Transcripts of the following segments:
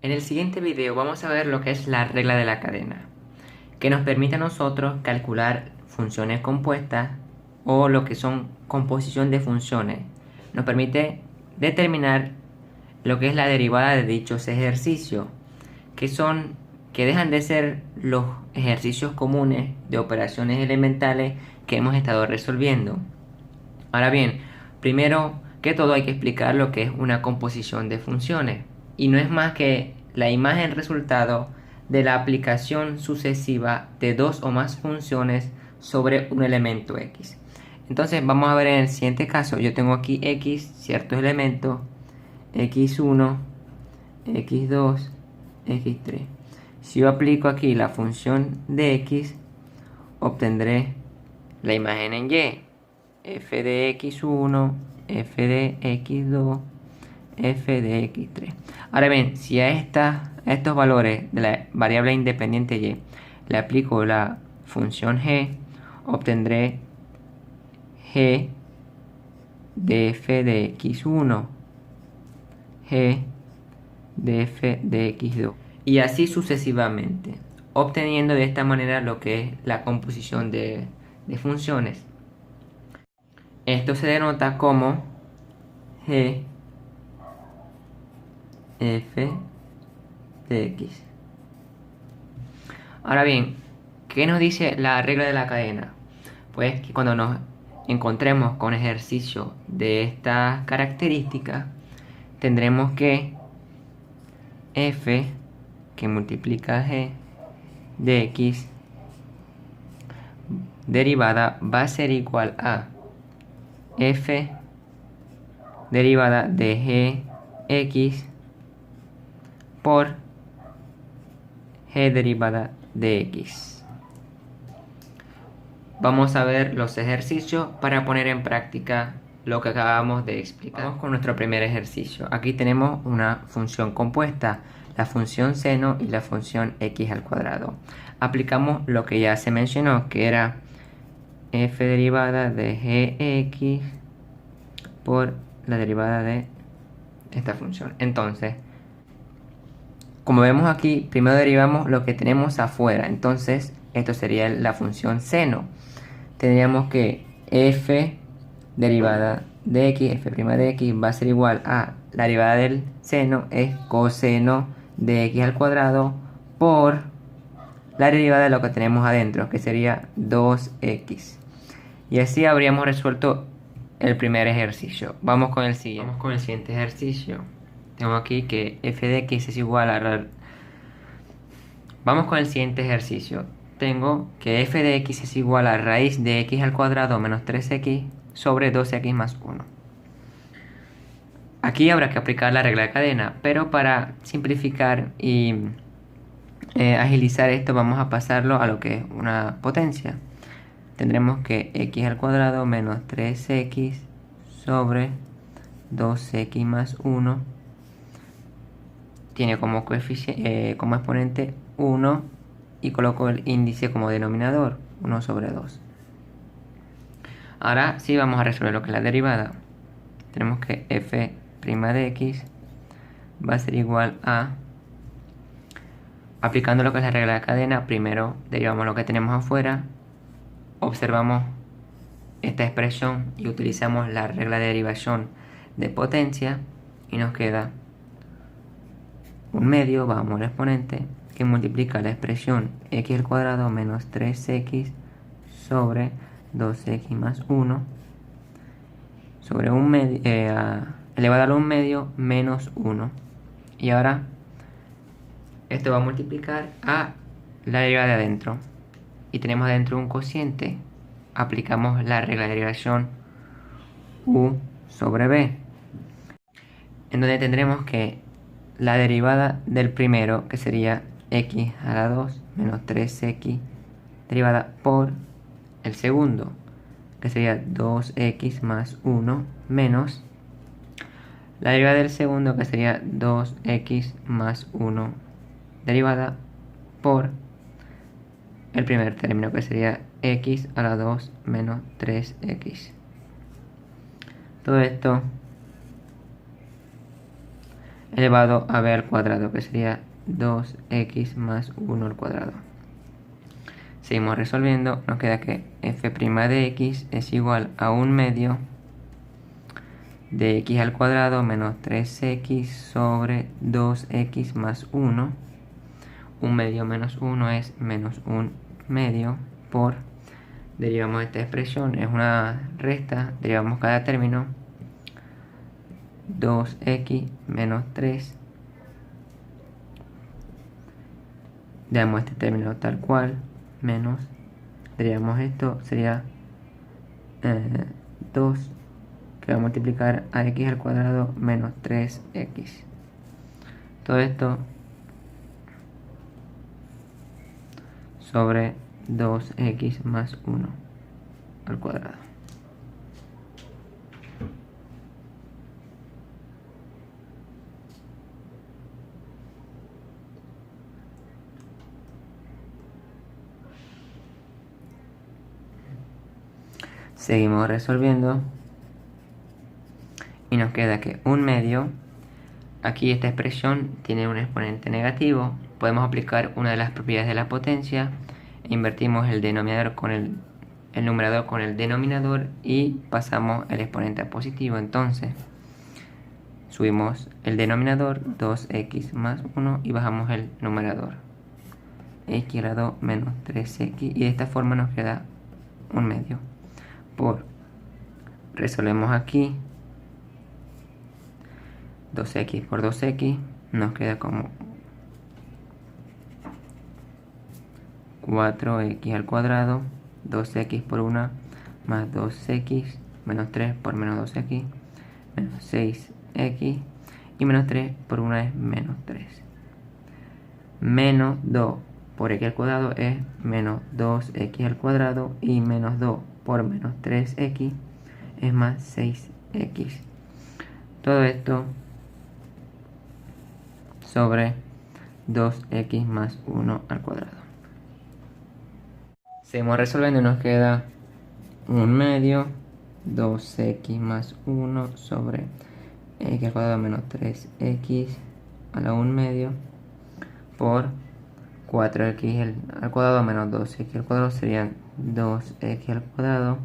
En el siguiente video vamos a ver lo que es la regla de la cadena, que nos permite a nosotros calcular funciones compuestas o lo que son composición de funciones. Nos permite determinar lo que es la derivada de dichos ejercicios, que dejan de ser los ejercicios comunes de operaciones elementales que hemos estado resolviendo. Ahora bien, primero que todo hay que explicar lo que es una composición de funciones, y no es más que la imagen resultado de la aplicación sucesiva de dos o más funciones sobre un elemento X. Entonces vamos a ver en el siguiente caso. Yo tengo aquí X, ciertos elementos, X1, X2, X3. Si yo aplico aquí la función de X, obtendré la imagen en Y: f de x1, f de x2, f de x3. Ahora bien, si a estos valores de la variable independiente Y le aplico la función g, obtendré g de f de x1, g de f de x2, y así sucesivamente, obteniendo de esta manera lo que es la composición de funciones. Esto se denota como g f de x. Ahora bien, ¿qué nos dice la regla de la cadena? Pues que cuando nos encontremos con ejercicios de estas características, tendremos que f que multiplica g de x derivada va a ser igual a f derivada de g x por g derivada de x. Vamos a ver los ejercicios para poner en práctica lo que acabamos de explicar. Vamos con nuestro primer ejercicio. Aquí tenemos una función compuesta, la función seno y la función x al cuadrado. Aplicamos lo que ya se mencionó, que era f derivada de gx por la derivada de esta función. Entonces, como vemos aquí, primero derivamos lo que tenemos afuera. Entonces, esto sería la función seno. Tendríamos que f derivada de x, f' de x, va a ser igual a la derivada del seno, es coseno de x al cuadrado, por la derivada de lo que tenemos adentro, que sería 2x. Y así habríamos resuelto el primer ejercicio. Vamos con el siguiente ejercicio. Tengo aquí que f de x es igual a... Vamos con el siguiente ejercicio. Tengo que f de x es igual a raíz de x al cuadrado menos 3x sobre 2x más 1. Aquí habrá que aplicar la regla de cadena, pero para simplificar y agilizar esto, vamos a pasarlo a lo que es una potencia. Tendremos que x al cuadrado menos 3x sobre 2x más 1 tiene como como exponente 1, y coloco el índice como denominador, 1 sobre 2. Ahora sí vamos a resolver lo que es la derivada. Tenemos que f' de x va a ser igual a, aplicando lo que es la regla de cadena, primero derivamos lo que tenemos afuera, observamos esta expresión y utilizamos la regla de derivación de potencia, y nos queda un medio, vamos al exponente, que multiplica la expresión x al cuadrado menos 3x sobre 2x más 1 sobre un medio, elevado a un medio menos 1. Y ahora esto va a multiplicar a la derivada de adentro, y tenemos adentro un cociente. Aplicamos la regla de derivación u sobre b, en donde tendremos que la derivada del primero, que sería x a la 2 menos 3x, derivada por el segundo, que sería 2x más 1, menos la derivada del segundo, que sería 2x más 1, derivada por el primer término, que sería x a la 2 menos 3x. Todo esto elevado a b al cuadrado, que sería 2x más 1 al cuadrado. Seguimos resolviendo, nos queda que f' de x es igual a 1/2 de x al cuadrado menos 3x sobre 2x más 1. 1/2 menos 1 es menos 1/2 por, derivamos esta expresión, es una resta, derivamos cada término, 2x menos 3, damos este término tal cual, menos, derivamos esto, sería 2, que va a multiplicar a x al cuadrado menos 3x. Todo esto sobre 2x más 1 al cuadrado. Seguimos resolviendo y nos queda que 1/2, aquí esta expresión tiene un exponente negativo, podemos aplicar una de las propiedades de la potencia, invertimos el denominador con el numerador con el denominador y pasamos el exponente a positivo. Entonces subimos el denominador, 2x más 1, y bajamos el numerador, x elevado menos 3x, y de esta forma nos queda 1/2 por, resolvemos aquí, 2x por 2x nos queda como 4x al cuadrado, 2x por 1 más 2x, menos 3 por menos 2x, menos 6x, y menos 3 por 1 es menos 3. Menos 2 por x al cuadrado es menos 2x al cuadrado, y menos 2 por menos 3x es más 6x. Todo esto sobre 2x más 1 al cuadrado. Seguimos resolviendo y nos queda 1/2, 2x más 1 sobre x al cuadrado menos 3x a la 1/2 por 4x al cuadrado menos 2x al cuadrado, serían 2x al cuadrado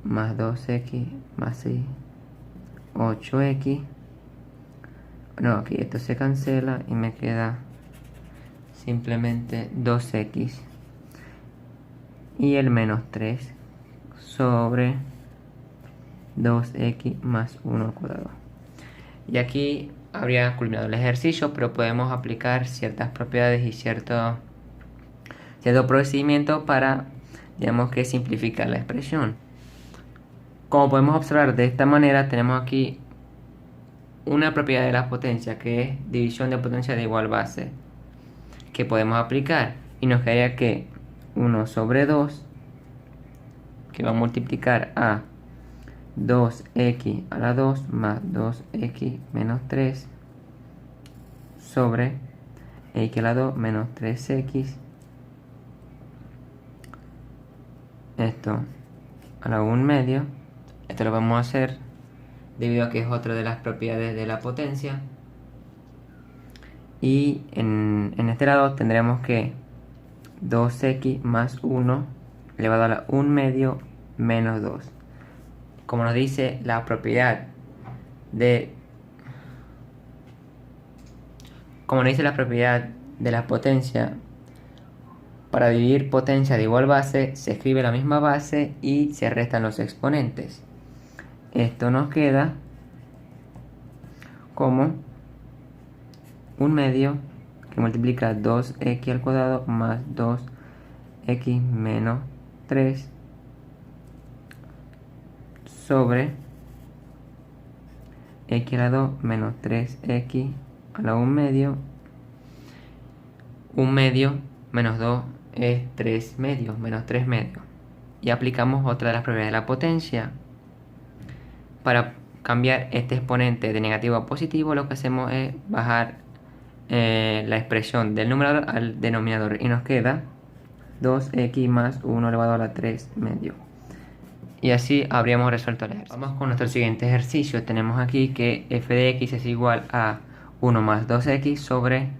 más 2x más 6, 8x. No, aquí esto se cancela y me queda simplemente 2x y el menos 3 sobre 2x más 1 al cuadrado. Y aquí habría culminado el ejercicio, pero podemos aplicar ciertas propiedades y cierto procedimiento para, digamos, que simplificar la expresión. Como podemos observar, de esta manera tenemos aquí una propiedad de la potencia, que es división de potencia de igual base, que podemos aplicar, y nos quedaría que 1 sobre 2, que va a multiplicar a 2x a la 2 más 2x menos 3 sobre x a la 2 menos 3x, esto a la 1/2. Esto lo vamos a hacer debido a que es otra de las propiedades de la potencia, y en este lado tendremos que 2x más 1 elevado a la 1/2 menos 2. Como nos dice la propiedad de la potencia, para dividir potencia de igual base se escribe la misma base y se restan los exponentes. Esto nos queda como 1/2 que multiplica 2x al cuadrado más 2x menos 3 sobre x a la 2 menos 3x a la 1/2. 1/2 menos 2 es 3/2, menos 3/2. Y aplicamos otra de las propiedades de la potencia. Para cambiar este exponente de negativo a positivo, lo que hacemos es bajar la expresión del numerador al denominador, y nos queda 2x más 1 elevado a la 3/2. Y así habríamos resuelto el ejercicio. Vamos con nuestro siguiente ejercicio. Tenemos aquí que f de x es igual a 1 más 2x sobre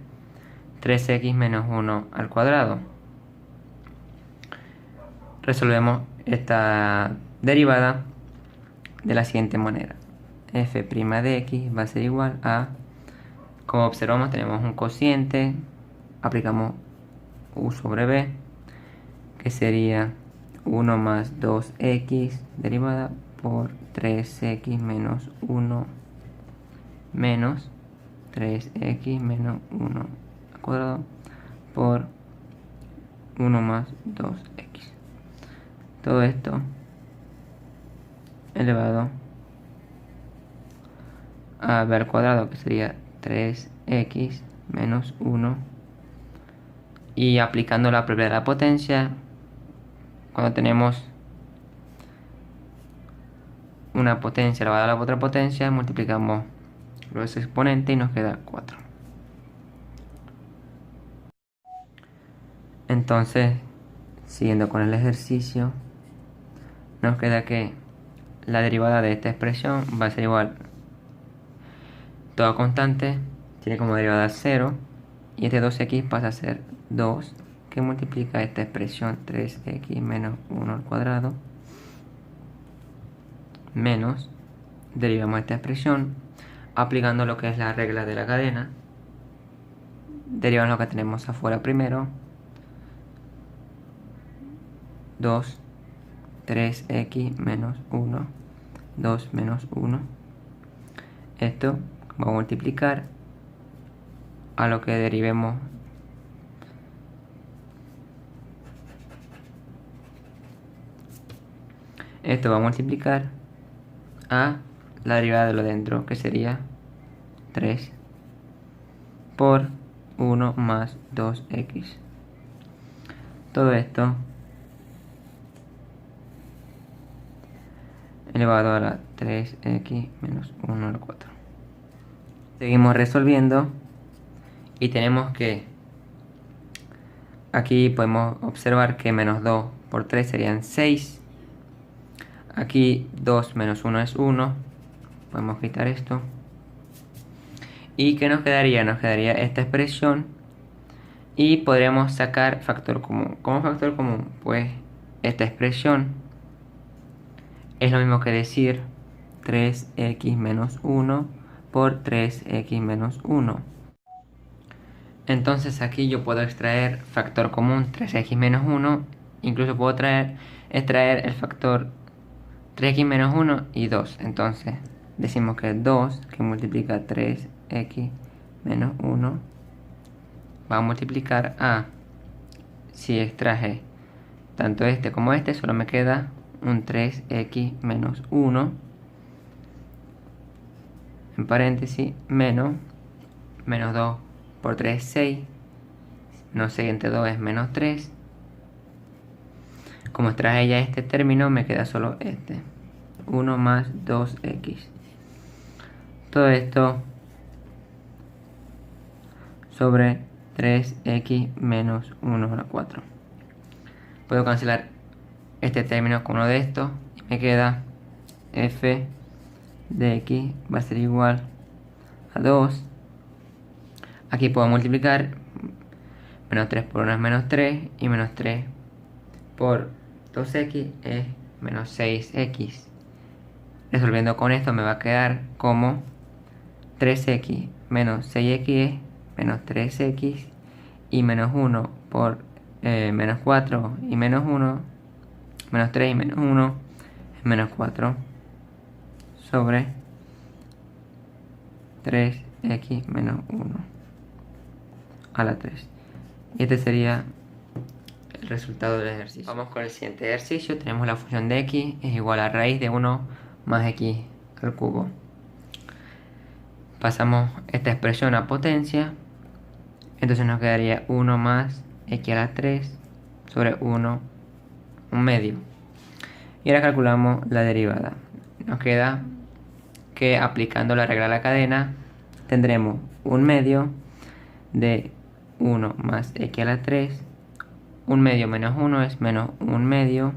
3x menos 1 al cuadrado. Resolvemos esta derivada de la siguiente manera. F' de x va a ser igual a, como observamos, tenemos un cociente, aplicamos u sobre b, que sería 1 más 2x derivada por 3x menos 1 menos 3x menos 1 al cuadrado por 1 más 2x. Todo esto elevado a b al cuadrado, que sería 3x menos 1. Y aplicando la propiedad de la potencia, cuando tenemos una potencia elevada a la otra potencia, multiplicamos los exponentes y nos queda 4. Entonces, siguiendo con el ejercicio, nos queda que la derivada de esta expresión va a ser igual, toda constante tiene como derivada 0, y este 2x pasa a ser 2, que multiplica esta expresión 3x menos 1 al cuadrado, menos, derivamos esta expresión, aplicando lo que es la regla de la cadena, derivamos lo que tenemos afuera primero, 2, 3x menos 1, 2 menos 1. Esto va a multiplicar a lo que derivemos esto va a multiplicar a la derivada de lo dentro, que sería 3 por 1 más 2x. Todo esto elevado a la 3x menos 1 al 4. Seguimos resolviendo y tenemos que aquí podemos observar que menos 2 por 3 serían 6. Aquí 2 menos 1 es 1. Podemos quitar esto. ¿Y qué nos quedaría? Nos quedaría esta expresión y podríamos sacar factor común. ¿Cómo factor común? Pues esta expresión es lo mismo que decir 3x menos 1 por 3x menos 1. Entonces aquí yo puedo extraer factor común 3x menos 1. Incluso puedo extraer el factor 3x menos 1 y 2. Entonces decimos que 2 que multiplica 3x menos 1 va a multiplicar a, si extraje tanto este como este, solo me queda un 3x menos 1 en paréntesis menos 2 por 3 6, menos 6 entre 2 es menos 3. Como extraje ya este término, me queda solo este, 1 más 2x. Todo esto sobre 3x menos 1 a la 4. Puedo cancelar este término con uno de estos y me queda f de x va a ser igual a 2. Aquí puedo multiplicar, menos 3 por 1 es menos 3 y menos 3 por 2x es menos 6x. Resolviendo con esto me va a quedar como 3x menos 6x es menos 3x y menos 1 por menos 4 y menos 1, menos 3 y menos 1 es menos 4 sobre 3x menos 1 a la 3. Y este sería el resultado del ejercicio. Vamos con el siguiente ejercicio. Tenemos la función de x es igual a raíz de 1 más x al cubo. Pasamos esta expresión a potencia. Entonces nos quedaría 1 más x a la 3 sobre 1 un medio. Y ahora calculamos la derivada. Nos queda que aplicando la regla de la cadena tendremos un medio de 1 más x a la 3. Un medio menos 1 es menos un medio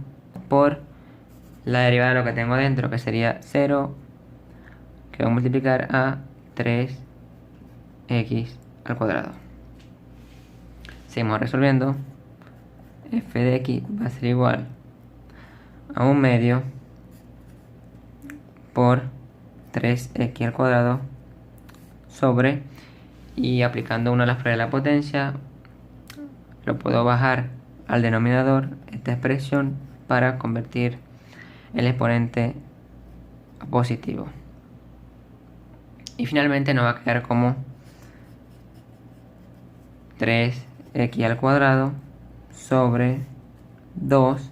por la derivada de lo que tengo dentro, que sería 0, que va a multiplicar a 3 x al cuadrado. Seguimos resolviendo. F de x va a ser igual a 1/2 por 3x al cuadrado sobre, y aplicando una de las propiedades de la potencia, lo puedo bajar al denominador esta expresión para convertir el exponente a positivo. Y finalmente nos va a quedar como 3x al cuadrado sobre 2,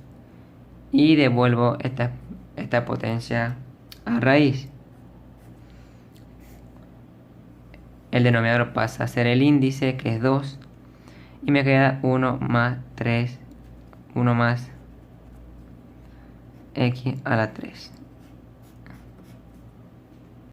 y devuelvo esta potencia a raíz. El denominador pasa a ser el índice, que es 2, y me queda 1 más 3, 1 más x a la 3.